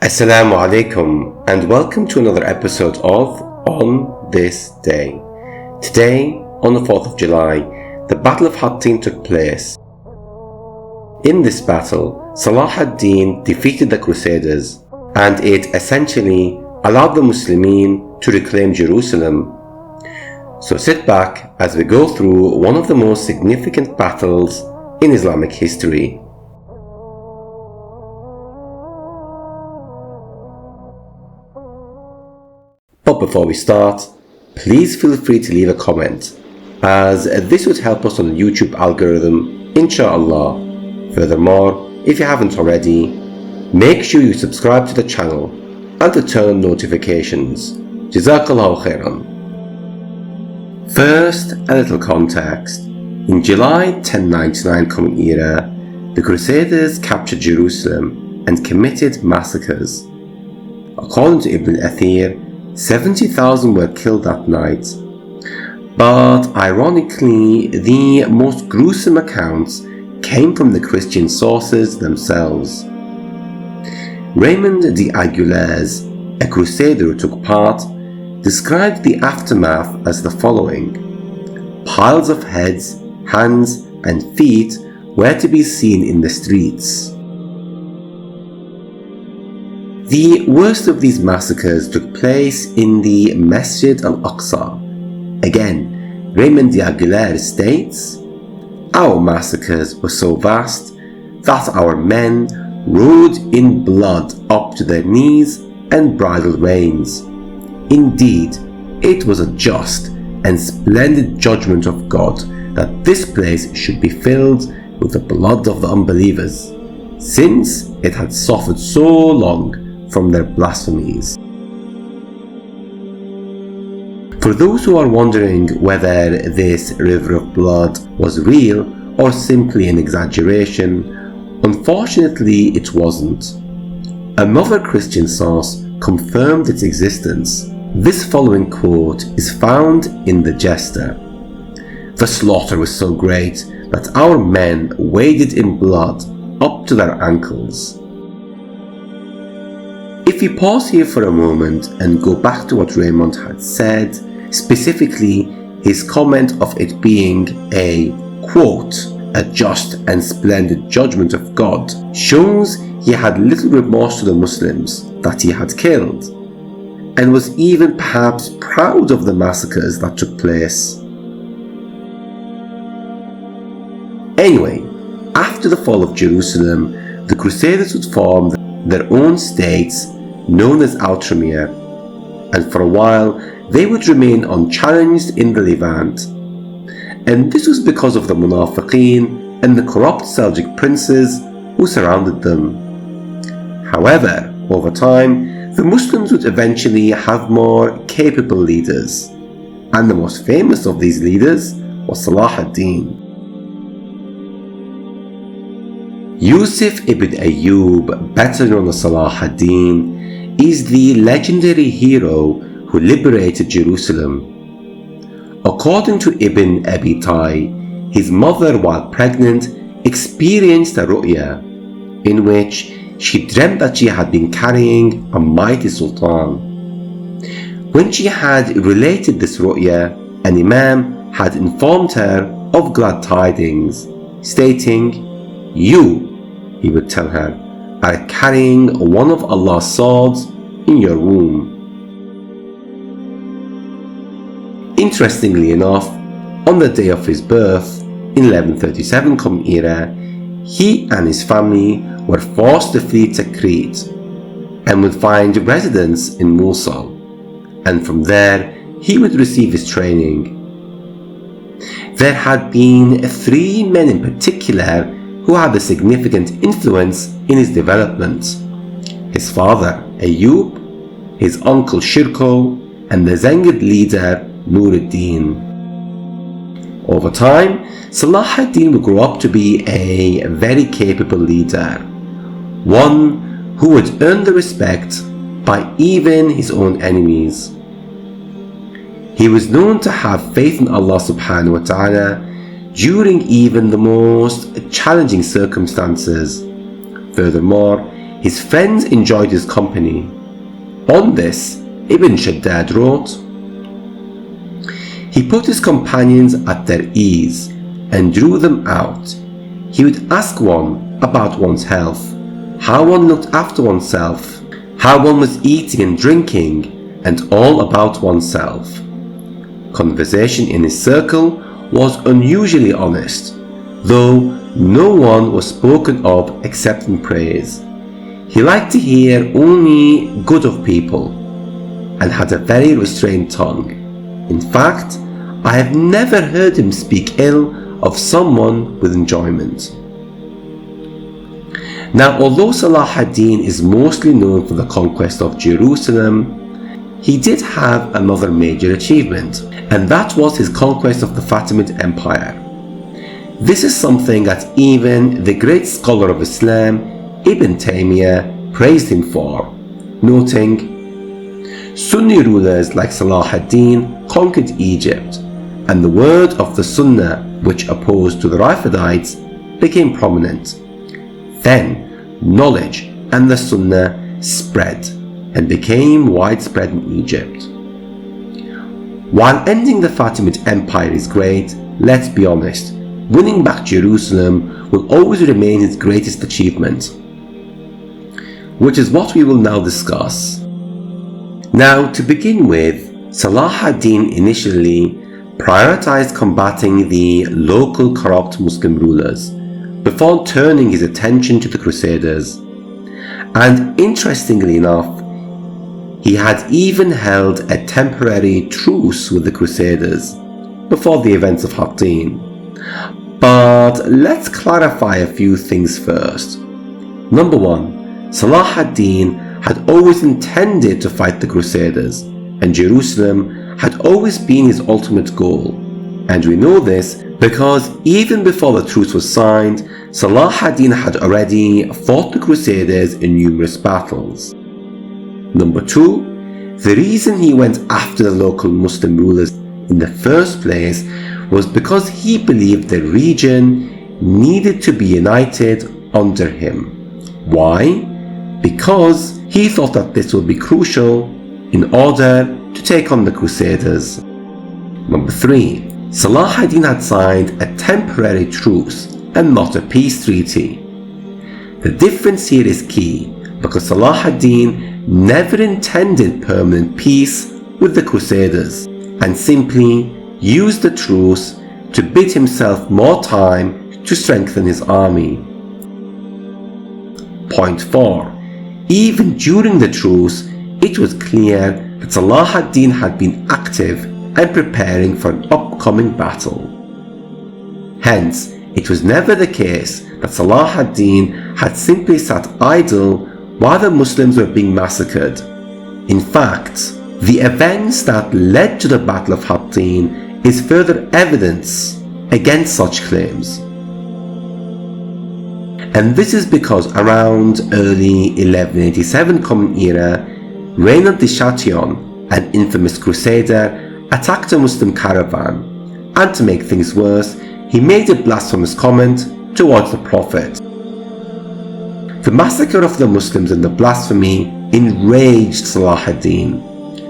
Assalamu alaikum and welcome to another episode of On This Day. Today, on the 4th of July, the Battle of Hattin took place. In this battle, Saladin defeated the Crusaders and it essentially allowed the Muslimin to reclaim Jerusalem. So sit back as we go through one of the most significant battles in Islamic history. But before we start, please feel free to leave a comment, as this would help us on the YouTube algorithm, inshallah. Furthermore, if you haven't already, make sure you subscribe to the channel and to turn on notifications. Jazakallahu khairan. First, a little context. In July 1099 Common Era, the Crusaders captured Jerusalem and committed massacres. According to Ibn Athir, 70,000 were killed that night, but ironically the most gruesome accounts came from the Christian sources themselves. Raymond de Aguilers, a crusader who took part, described the aftermath as the following: piles of heads, hands and feet were to be seen in the streets. The worst of these massacres took place in the Masjid al-Aqsa. Again, Raymond de Aguilers states, "Our massacres were so vast that our men rode in blood up to their knees and bridle reins. Indeed, it was a just and splendid judgment of God that this place should be filled with the blood of the unbelievers, since it had suffered so long from their blasphemies." For those who are wondering whether this river of blood was real or simply an exaggeration, unfortunately it wasn't. Another Christian source confirmed its existence. This following quote is found in the Jester: "The slaughter was so great that our men waded in blood up to their ankles." If we pause here for a moment and go back to what Raymond had said, specifically his comment of it being a, quote, "a just and splendid judgment of God," shows he had little remorse to the Muslims that he had killed, and was even perhaps proud of the massacres that took place. Anyway, after the fall of Jerusalem, the Crusaders would form their own states known as Outremer, and for a while they would remain unchallenged in the Levant. And this was because of the Munafiqeen and the corrupt Seljuk princes who surrounded them. However, over time, the Muslims would eventually have more capable leaders, and the most famous of these leaders was Saladin. Yusuf ibn Ayyub, better known as Saladin, is the legendary hero who liberated Jerusalem. According to Ibn Abi Tai, his mother, while pregnant, experienced a ru'ya in which she dreamt that she had been carrying a mighty sultan. When she had related this ru'ya, an imam had informed her of glad tidings, stating, "You," he would tell her, "are carrying one of Allah's swords in your womb." Interestingly enough, on the day of his birth, in 1137 Common Era, he and his family were forced to flee to Crete and would find residence in Mosul, and from there he would receive his training. There had been 3 men in particular who had a significant influence in his development: his father Ayyub, his uncle Shirko, and the Zengid leader Nuruddin. Over time, Saladin would grow up to be a very capable leader, one who would earn the respect by even his own enemies. He was known to have faith in Allah subhanahu wa ta'ala during even the most challenging circumstances. Furthermore, His friends enjoyed his company. On this, Ibn Shaddad wrote, "He put his companions at their ease and drew them out. He would ask one about one's health, how one looked after oneself, how one was eating and drinking, and all about oneself. Conversation in his circle was unusually honest, though no one was spoken of except in praise. He liked to hear only good of people, and had a very restrained tongue. In fact, I have never heard him speak ill of someone with enjoyment." Now, although Salah ad-Din is mostly known for the conquest of Jerusalem, he did have another major achievement, and that was his conquest of the Fatimid Empire. This is something that even the great scholar of Islam, Ibn Taymiyyah, praised him for, noting, "Sunni rulers like Salah ad-Din conquered Egypt, and the word of the Sunnah, which opposed to the Rafidites, became prominent. Then knowledge and the Sunnah spread and became widespread in Egypt." While ending the Fatimid Empire is great, let's be honest, winning back Jerusalem will always remain his greatest achievement, which is what we will now discuss. Now, to begin with, Salah ad-Din initially prioritized combating the local corrupt Muslim rulers before turning his attention to the Crusaders. And interestingly enough, he had even held a temporary truce with the Crusaders before the events of Hattin. But let's clarify a few things first. Number one, Salah ad-Din had always intended to fight the Crusaders, and Jerusalem had always been his ultimate goal. And we know this because even before the truce was signed, Salah ad-Din had already fought the Crusaders in numerous battles. Number two, the reason he went after the local Muslim rulers in the first place was because he believed the region needed to be united under him. Why? Because he thought that this would be crucial in order to take on the Crusaders. Number three, Salah ad-Din had signed a temporary truce and not a peace treaty. The difference here is key because Salah ad-Din never intended permanent peace with the Crusaders and simply used the truce to bid himself more time to strengthen his army. Point 4. Even during the truce, it was clear that Salah ad-Din had been active and preparing for an upcoming battle. Hence, it was never the case that Salah ad-Din had simply sat idle while the Muslims were being massacred. In fact, the events that led to the Battle of Hattin is further evidence against such claims. And this is because around early 1187 Common Era, Reynald de Chatillon, an infamous crusader, attacked a Muslim caravan, and to make things worse, he made a blasphemous comment towards the Prophet. The massacre of the Muslims and the blasphemy enraged Salah ad-Din,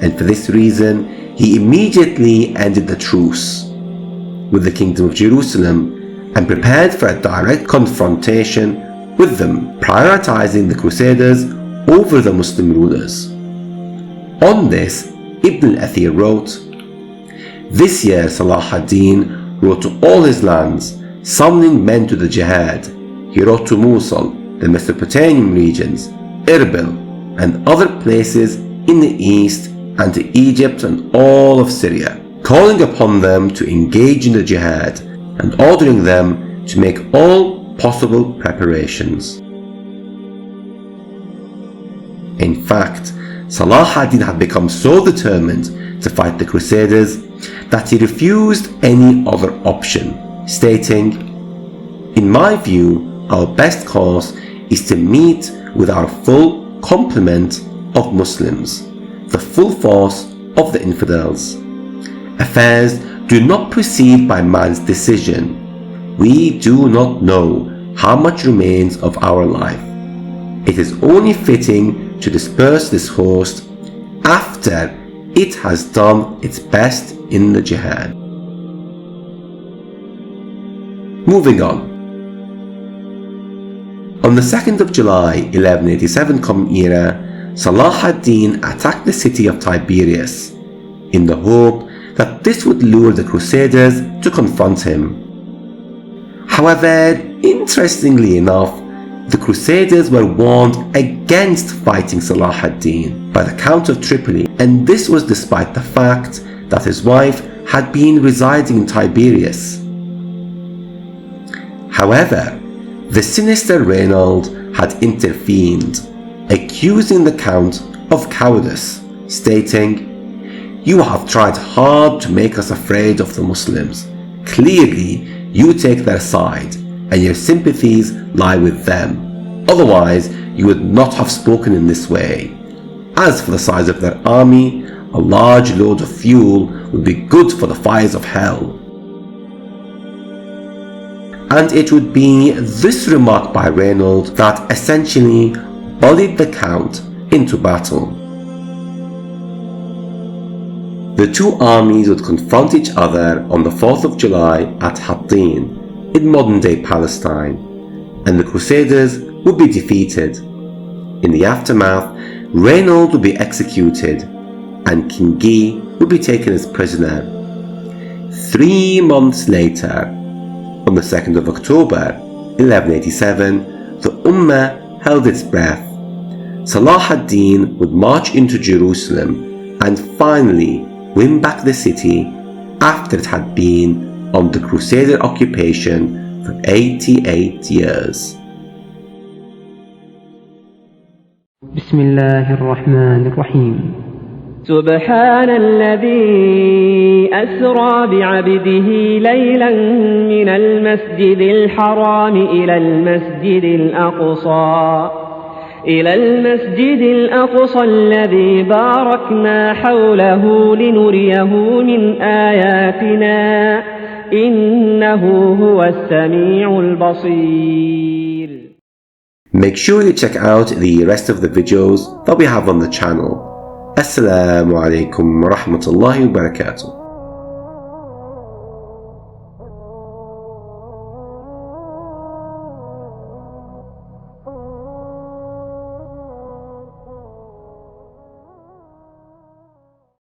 and for this reason, he immediately ended the truce with the Kingdom of Jerusalem and prepared for a direct confrontation with them, prioritizing the Crusaders over the Muslim rulers. On this, Ibn al-Athir wrote, "This year Salah ad-Din wrote to all his lands, summoning men to the jihad. He wrote to Mosul, the Mesopotamian regions, Erbil, and other places in the east, and to Egypt and all of Syria, calling upon them to engage in the jihad and ordering them to make all possible preparations." In fact, Salah ad-Din had become so determined to fight the Crusaders that he refused any other option, stating, "In my view, our best course is to meet with our full complement of Muslims, the full force of the infidels. Affairs do not proceed by man's decision. We do not know how much remains of our life." it is only fitting to disperse this host after it has done its best in the jihad. Moving on. On the 2nd of July 1187 Common Era, Saladin attacked the city of Tiberias in the hope that this would lure the Crusaders to confront him. However, interestingly enough, the Crusaders were warned against fighting Saladin by the Count of Tripoli, and this was despite the fact that his wife had been residing in Tiberias. However, the sinister Reynold had intervened, accusing the Count of cowardice, stating, "You have tried hard to make us afraid of the Muslims. Clearly, you take their side, and your sympathies lie with them. Otherwise, you would not have spoken in this way. As for the size of their army, a large load of fuel would be good for the fires of hell." And it would be this remark by Reynold that essentially bullied the Count into battle. The two armies would confront each other on the 4th of July at Hattin in modern-day Palestine, and the Crusaders would be defeated. In the aftermath, Reynold would be executed, and King Guy would be taken as prisoner. 3 months later, on the 2nd of October 1187, the Ummah held its breath. Saladin would march into Jerusalem and finally win back the city after it had been under Crusader occupation for 88 years. بسم الله الرحمن الرحيم. سبحان الذي أسرى بعبده ليلا من المسجد الحرام إلى المسجد الأقصى الذي باركنا حوله لنريه من آياتنا إنه هو السميع البصير. Make sure you check out the rest of the videos that we have on the channel. Assalamu alaikum wa rahmatullahi wa barakatuh.